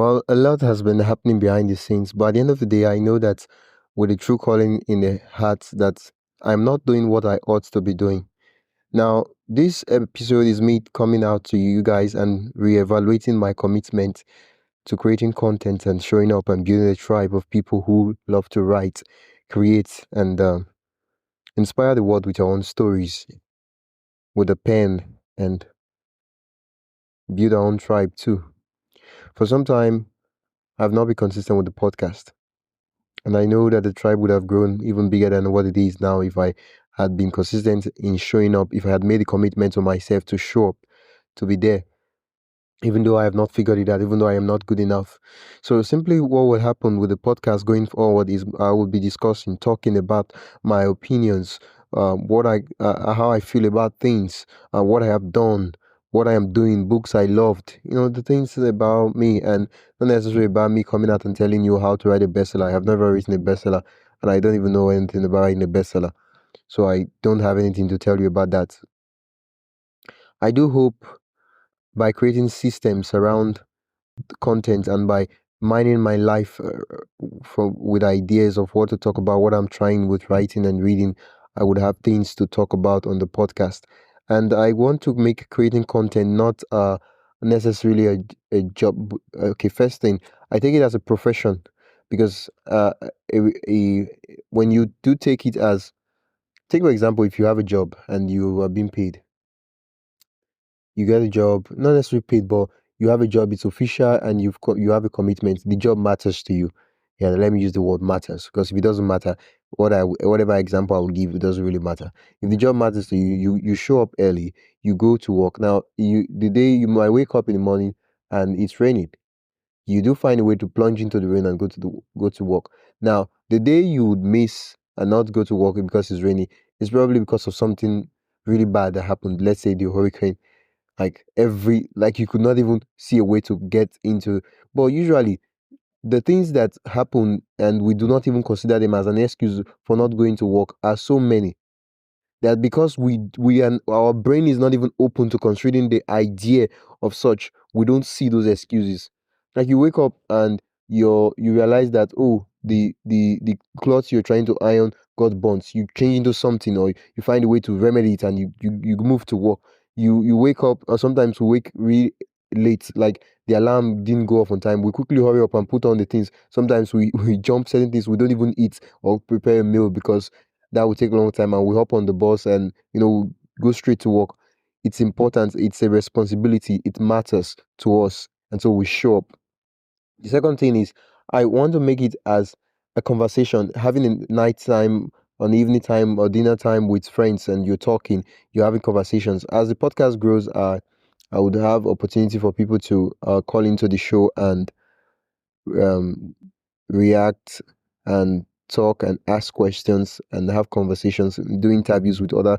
Well, a lot has been happening behind the scenes, but at the end of the day, I know that with a true calling in the heart, that I'm not doing what I ought to be doing. Now, this episode is me coming out to you guys and reevaluating my commitment to creating content and showing up and building a tribe of people who love to write, create, and inspire the world with our own stories with a pen and build our own tribe too. For some time, I've not been consistent with the podcast. And I know that the tribe would have grown even bigger than what it is now if I had been consistent in showing up, if I had made a commitment to myself to show up, to be there, even though I have not figured it out, even though I am not good enough. So, simply what will happen with the podcast going forward is I will be discussing, talking about my opinions, how I feel about things, what I have done, what I am doing, books I loved, the things about me, and not necessarily about me coming out and telling you how to write a bestseller. I have never written a bestseller, and I don't even know anything about writing a bestseller. So I don't have anything to tell you about that. I do hope by creating systems around content and by mining my life with ideas of what to talk about, what I'm trying with writing and reading, I would have things to talk about on the podcast. And I want to make creating content not necessarily a job. Okay, first thing, I take it as a profession because when you do take it as, take for example, if you have a job and you are being paid, you get a job, not necessarily paid, but you have a job, it's official, and you have a commitment. The job matters to you. Yeah, let me use the word matters because if it doesn't matter, whatever example I will give, it doesn't really matter. If the job matters to you, you show up early, you go to work. Now, the day you might wake up in the morning and it's raining, you do find a way to plunge into the rain and go to work. Now, the day you would miss and not go to work because it's rainy, it's probably because of something really bad that happened. Let's say the hurricane, like you could not even see a way to get into. But usually the things that happen and we do not even consider them as an excuse for not going to work are so many that because we and our brain is not even open to considering the idea of such, we don't see those excuses. Like you wake up and you realize that, oh, the clothes you're trying to iron got burnt, you change into something, or you find a way to remedy it, and you move to work. You wake up, or sometimes we wake really late, like the alarm didn't go off on time, we quickly hurry up and put on the things. Sometimes we jump certain things, we don't even eat or prepare a meal because that will take a long time, and we hop on the bus and go straight to work. It's important, it's a responsibility, it matters to us, and so we show up. The second thing is I want to make it as a conversation, having a night time, an evening time, or dinner time with friends, and you're talking, you're having conversations. As the podcast grows, I would have opportunity for people to call into the show and um, react and talk and ask questions and have conversations, do interviews with other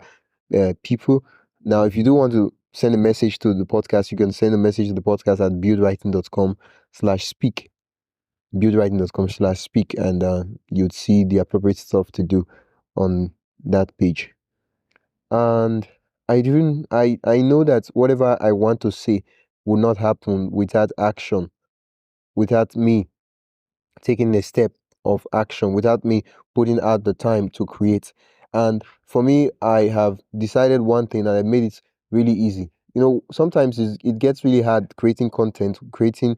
people. Now, if you do want to send a message to the podcast, you can send a message to the podcast at buildwriting.com/speak. Buildwriting.com/speak, and you'd see the appropriate stuff to do on that page. And I know that whatever I want to say will not happen without action, without me taking a step of action, without me putting out the time to create. And for me, I have decided one thing and I made it really easy. Sometimes it gets really hard creating content, creating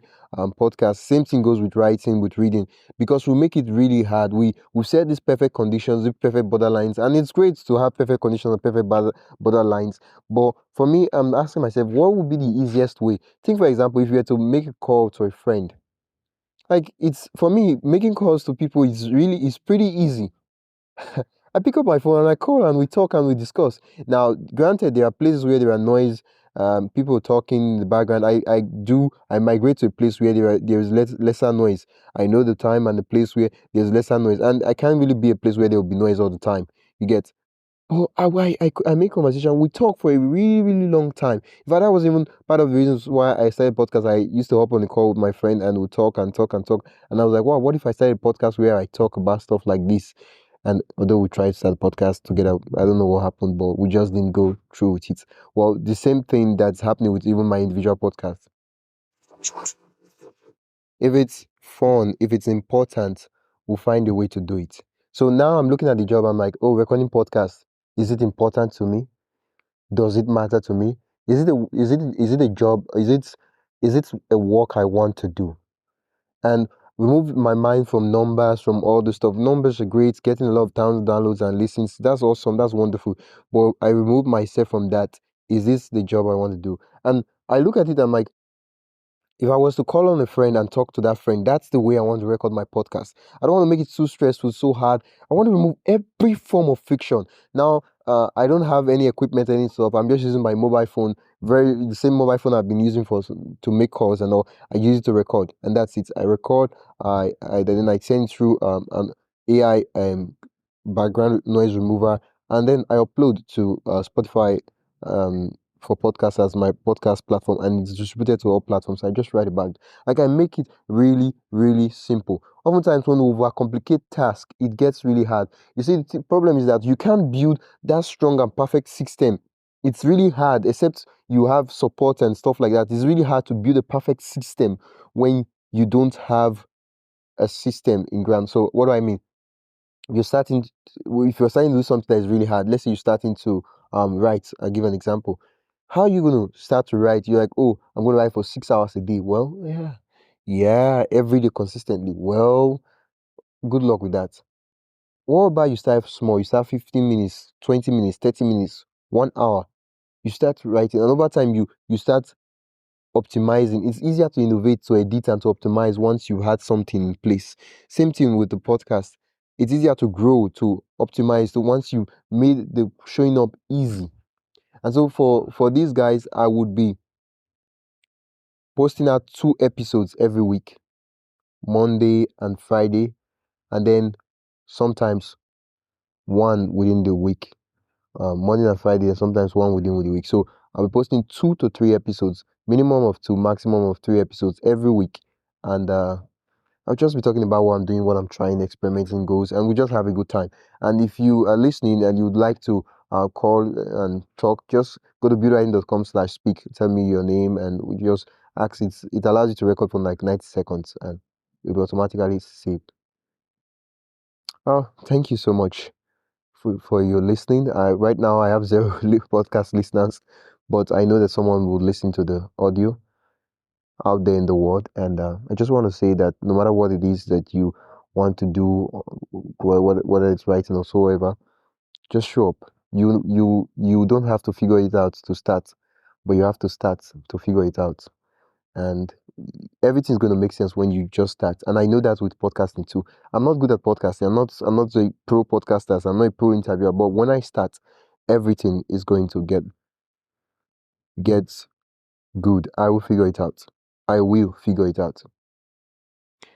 podcasts. Same thing goes with writing, with reading, because we make it really hard. We set these perfect conditions, these perfect borderlines, and it's great to have perfect conditions and perfect borderlines. But for me, I'm asking myself, what would be the easiest way? Think, for example, if you were to make a call to a friend, like, it's for me, making calls to people is pretty easy. I pick up my phone and I call and we talk and we discuss. Now, granted, there are places where there are noise, people talking in the background. I migrate to a place where there is lesser noise. I know the time and the place where there's lesser noise, and I can't really be a place where there will be noise all the time. You get. Oh, I make conversation. We talk for a really, really long time. In fact, that was even part of the reasons why I started podcast. I used to hop on a call with my friend and we talk and talk and talk. And I was like, wow, what if I started a podcast where I talk about stuff like this? And although we tried to start a podcast together, I don't know what happened, but we just didn't go through with it. Well, the same thing that's happening with even my individual podcast. If it's fun, if it's important, we'll find a way to do it. So now I'm looking at the job, I'm like, oh, recording podcast, is it important to me? Does it matter to me? Is it a job? Is it a work I want to do? And remove my mind from numbers, from all the stuff. Numbers are great, getting a lot of downloads and listens. That's awesome. That's wonderful. But I remove myself from that. Is this the job I want to do? And I look at it, I'm like, if I was to call on a friend and talk to that friend, that's the way I want to record my podcast. I don't want to make it too stressful, so hard. I want to remove every form of friction. Now, I don't have any equipment, any stuff. I'm just using my mobile phone, the same mobile phone I've been using to make calls and all. I use it to record, and that's it. I record. Then I send it through an AI background noise remover, and then I upload to Spotify. Um, for podcasts as my podcast platform, and it's distributed to all platforms. I just write about it. I can make it really, really simple. Oftentimes, when we overcomplicate tasks, it gets really hard. You see, the problem is that you can't build that strong and perfect system. It's really hard, except you have support and stuff like that. It's really hard to build a perfect system when you don't have a system in ground. So, what do I mean? You're starting if you're starting to do something that is really hard, let's say you're starting to write. I'll give an example. How are you going to start to write? You're like, oh, I'm going to write for 6 hours a day. Well, yeah, every day consistently. Well, good luck with that. What about you start small? You start 15 minutes, 20 minutes, 30 minutes, 1 hour. You start writing, and over time you start optimizing. It's easier to innovate, to edit, and to optimize once you've had something in place. Same thing with the podcast. It's easier to grow, to optimize, to once you made the showing up easy. And so for these guys, I would be posting out 2 episodes every week, Monday and Friday, and then sometimes one within the week, Monday and Friday, and sometimes one within the week. So I'll be posting 2 to 3 episodes, minimum of 2, maximum of 3 episodes every week, and I'll just be talking about what I'm doing, what I'm trying, experimenting goals, and we just have a good time. And if you are listening and you would like to call and talk, just go to buildwriting.com/speak. Tell me your name, and we just ask it. It allows you to record for like 90 seconds, and it will automatically saved. Oh, thank you so much for your listening. Right now I have zero podcast listeners, but I know that someone will listen to the audio out there in the world. And I just want to say that no matter what it is that you want to do, whether it's writing or so ever, just show up. You don't have to figure it out to start, but you have to start to figure it out. And everything's going to make sense when you just start. And I know that with podcasting too. I'm not good at podcasting. I'm not a pro podcaster. I'm not a pro interviewer. But when I start, everything is going to get good. I will figure it out. I will figure it out.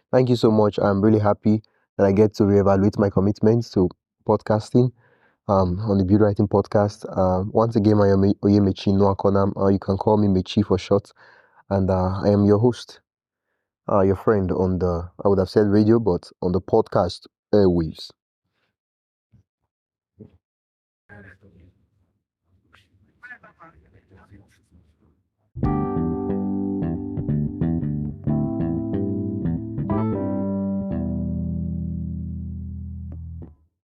Thank you so much. I'm really happy that I get to reevaluate my commitments to podcasting on the Build Writing podcast. Once again, I am Oyemechi Noakonam. You can call me Mechi for short. And I am your host, your friend on the, I would have said radio, but on the podcast airwaves.